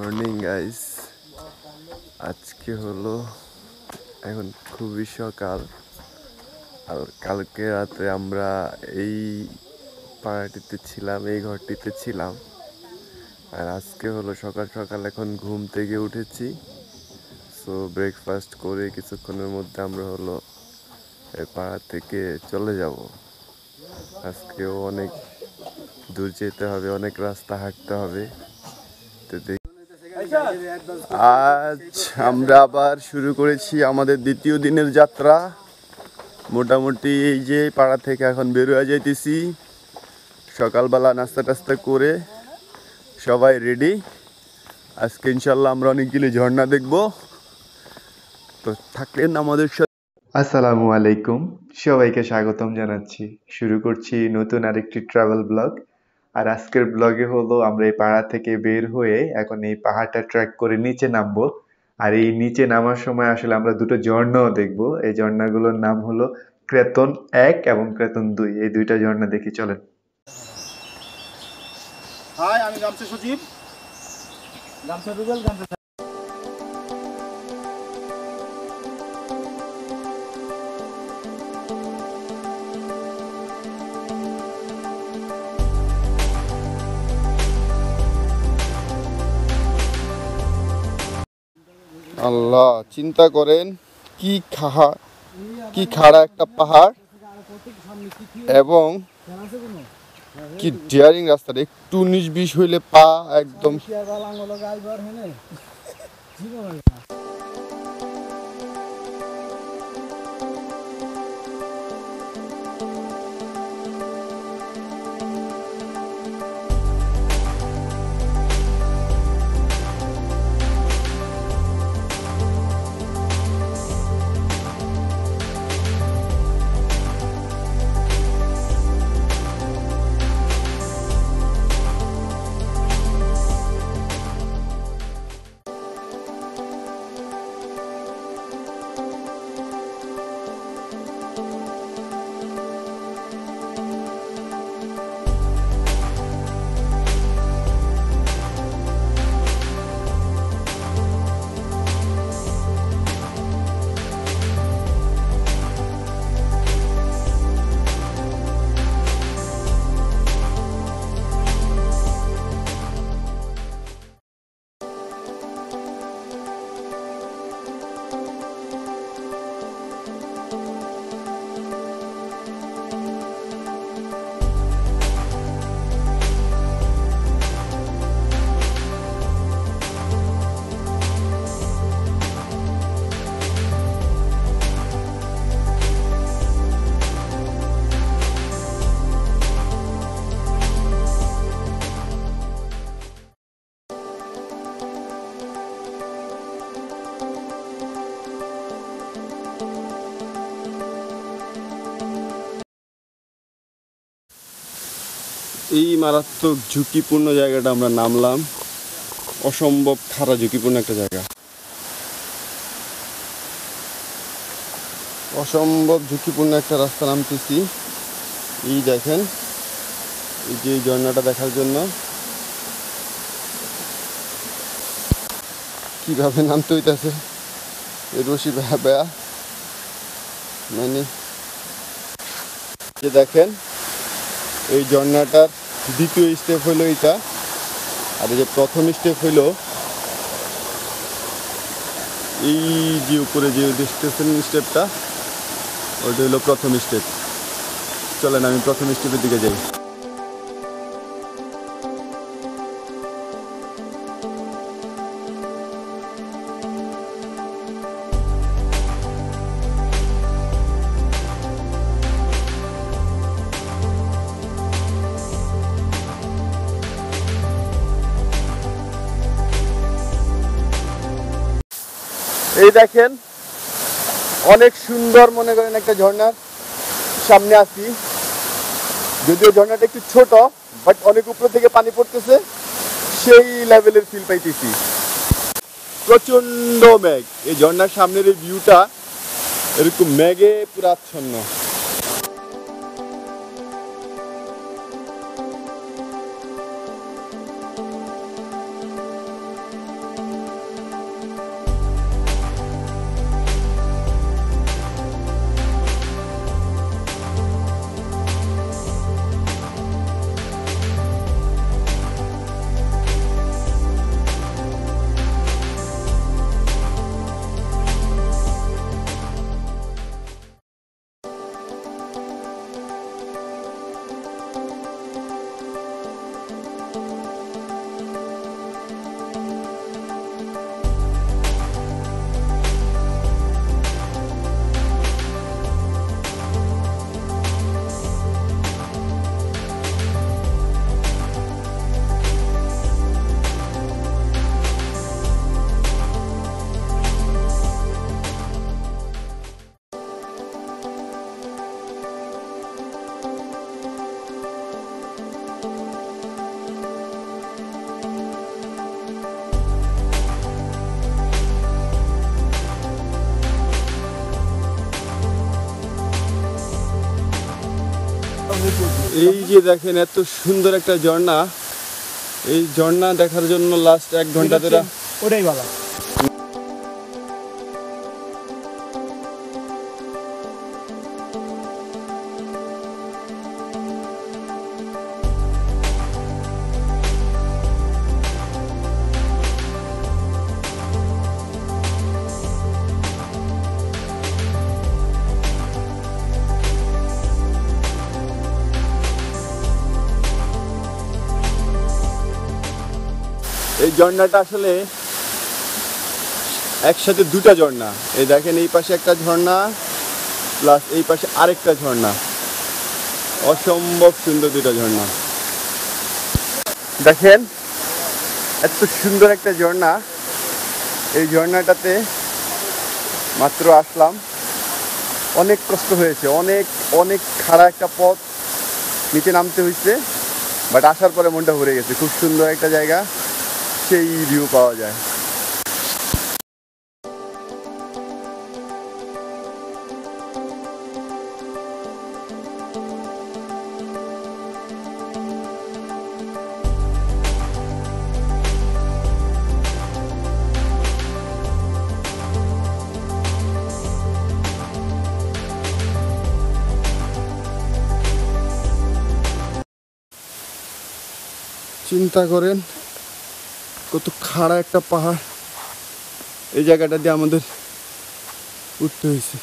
Morning guys, আজকে হলো এখন খুবই সকাল। আর কালকে রাতে আমরা এই পাড়াটিতে ছিলাম, এই ঘরটিতে ছিলাম। আর আজকে হলো সকাল সকাল এখন ঘুম থেকে উঠেছি। সো ব্রেকফাস্ট করে কিছুক্ষণের মধ্যে আমরা হলো এই পাড়া থেকে চলে যাব। আজকেও অনেক দূর যেতে হবে, অনেক রাস্তা হাঁটতে হবে। তো আজ আমরা আবার শুরু করেছি আমাদের দ্বিতীয় দিনের যাত্রা। মোটামুটি এই যে পাড়া থেকে এখন বের হয়ে যাইতেছি। সকালবেলা নাস্তা টাস্তা করে সবাই রেডি। আজকে ইনশাল্লাহ আমরা অনেকগুলি ঝর্ণা দেখব। তো থাকলেন আমাদের সাথে। আসসালামু আলাইকুম, সবাইকে স্বাগতম জানাচ্ছি। শুরু করছি নতুন আরেকটি ট্রাভেল ব্লগ। আর আজকের ব্লগে হলো আমরা এই পাহাড় থেকে বের হয়ে এখন এই পাহাড়টা ট্রেক করে নিচে নামবো। আর এই নিচে নামার সময় আসলে আমরা দুটো ঝর্ণাও দেখবো। এই ঝর্ণাগুলোর নাম হলো ক্রেতন 1 এবং ক্রেতন 2। এই দুইটা ঝর্ণা দেখি, চলেন। হাই, আমি গামছা সচিব, গামছা রুবেল, গামছা আল্লাহ, চিন্তা করেন কি খাড়া একটা পাহাড় এবং কি ডিয়ারিং রাস্তাটা। একটু 19-20 হইলে পা একদম। এই মারাত্মক ঝুঁকিপূর্ণ জায়গাটা আমরা নামলাম। অসম্ভব খারাপ ঝুঁকিপূর্ণ একটা জায়গা, অসম্ভব ঝুঁকিপূর্ণ একটা রাস্তা নামতেছি। এই দেখেন, এই যে ঝর্ণাটা দেখার জন্য কিভাবে নামতে হইতেছে। এই রশি বেয়া মানে যে দেখেন, এই ঝর্ণাটার দ্বিতীয় স্টেপ হইলো এটা। আর এই যে প্রথম স্টেপ হইলো এই যে উপরে যে দেখতেছেন স্টেপটা, ওইটা হইলো প্রথম স্টেপ। চলেন আমি প্রথম স্টেপের দিকে যাই। এই দেখেন, অনেক সুন্দর মনে করেন একটা ঝর্ণার সামনে আছি। যদিও ঝর্ণাটা একটু ছোট, বাট অনেক উপর থেকে পানি পড়তেছে, সেই লেভেলের ফিল পাইতেছি। প্রচন্ড মেঘ, এই ঝর্ণার সামনের এই ভিউটা এরকম মেঘে পুরো আচ্ছন্ন। এই যে দেখেন এত সুন্দর একটা ঝর্ণা, এই ঝর্ণা দেখার জন্য লাস্ট 1 ঘন্টা ধরে ওটাই ভালো। এই ঝর্ণাটা আসলে একসাথে দুটা ঝর্ণা। এই দেখেন এই পাশে একটা ঝর্ণা প্লাস এই পাশে আরেকটা ঝর্ণা, অসম্ভব সুন্দর দুটা ঝর্ণা। দেখেন এত সুন্দর একটা ঝর্ণা, এই ঝর্ণাটাতে মাত্র আসলাম, অনেক কষ্ট হয়েছে, অনেক অনেক খাড়া একটা পথ নিচে নামতে হয়েছে, বাট আসার পরে মনটা ভরে গেছে। খুব সুন্দর একটা জায়গা, সেই ভিউ পাওয়া যায়। চিন্তা করেন কত খাড়া একটা পাহাড়, এই জায়গাটা দিয়ে আমাদের উঠতে হয়েছে।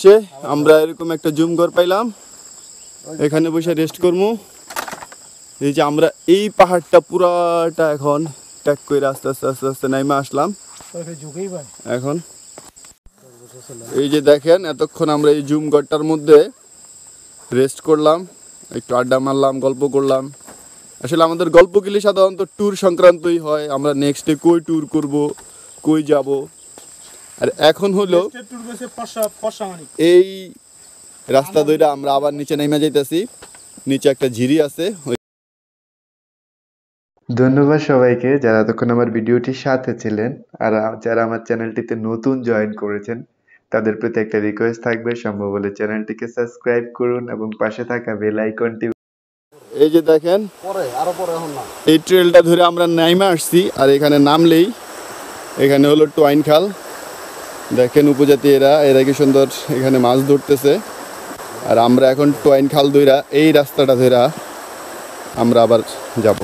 সে আমরা এরকম একটা জুম ঘর পাইলাম, এখানে বসে রেস্ট করবো। এই যে আমরা এই পাহাড়টা পুরাটা এখন ট্যাক করে আস্তে আস্তে আস্তে আস্তে নাইমা আসলাম। এখন এই যে দেখেন এতক্ষণ আমরা এই জুম ঘরটার মধ্যে রেস্ট করলাম, একটু আড্ডা মারলাম, গল্প করলাম। আসলে আমাদের গল্পগুলি সাধারণত ট্যুর সংক্রান্তই হয়, আমরা নেক্সটে কই ট্যুর করব, কই যাব। আর এখন হলো এই রাস্তা ধরে আমরা আবার নিচে নেমে যাইতেছি, নিচে একটা ঝিরি আছে। ধন্যবাদ সবাইকে যারা এতক্ষণ আমার ভিডিওটির সাথে ছিলেন, আর যারা আমার চ্যানেলটিতে নতুন জয়েন করেছেন তাদের প্রতি একটা রিকোয়েস্ট থাকবে, সম্ভব হলে চ্যানেলটিকে সাবস্ক্রাইব করুন এবং পাশে থাকা বেল আইকনটি। এই যে দেখেন এই ট্রেলটা ধরে আমরা নাইমা আসছি, আর এখানে নামলেই এখানে হলো টোয়াইন খাল। দেখেন উপজাতি এরা কি সুন্দর এখানে মাছ ধরতেছে। আর আমরা এখন টোয়াইন খাল ধইরা এই রাস্তাটা ধইরা আমরা আবার যাব।